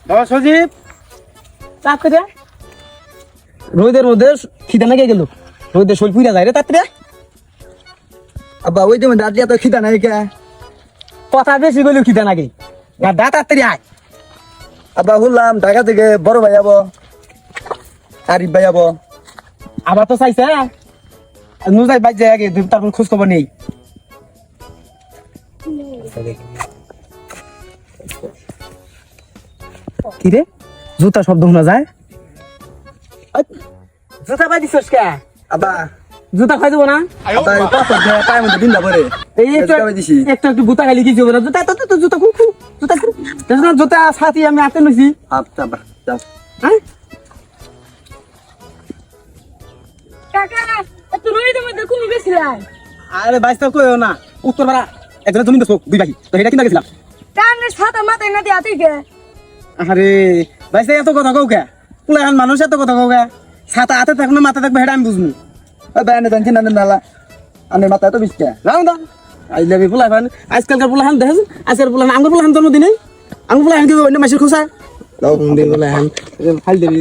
বাবা সজীব চাপ করে রোদের মধ্যে খিদা নাকি গেল রোদের শোল পুইরা যায় রে তাতে আব্বা ওই যে দাঁত তো খিদা নাই কে কথা বেশি গেলেও খিদা নাকি দা তাড়াতাড়ি আয় আব্বা শুনলাম ঢাকা থেকে বড় ভাই যাবো আরিফ ভাই যাবো আবার তো চাইছে নুজাই বাইর যায় আগে তার কোনো খোঁজ খবর নেই কি রে জুতা শব্দ শোনা যায় জুতা পাই দিছস কে আব্বা জুতা খাই দেবো না আব্বা পাঁচশো টাকা পায়ে মধ্যে দিন পরে এই দিছি একটু একটু জুতা খাইলে কিছু হবে না জুতা তো জুতা খুব জুতা খুব জুতা সাথী আমি হাতে নিছি আচ্ছা আব্বা যাও হ্যাঁ কাকা এত রোদের মধ্যে কোন গেছিলাম আরে বাইশ তো কইও না উত্তর পাড়া একজনের জমি তো দুই ভাই তো এটা কিনা গেছিলাম কানের ছাতা মাথায় না দিয়ে আতিকে আরে বাইশ এত কথা কও কে পুলাহান মানুষ এত কথা কও কে ছাতা হাতে থাকবে না মাথা থাকবে সেটা আমি বুঝবো ওই বাইনে জানছি না নালা আনের মাথায় তো বিস্কা রাও দা আইলে বি পুলাহান আজকালকার পুলাহান দেখেন আজকাল পুলাহান আঙ্গুর পুলাহান জন্মদিনে আঙ্গুর পুলাহান কি অন্য মাসের খোসা দাও পুলাহান ফাইল দেবি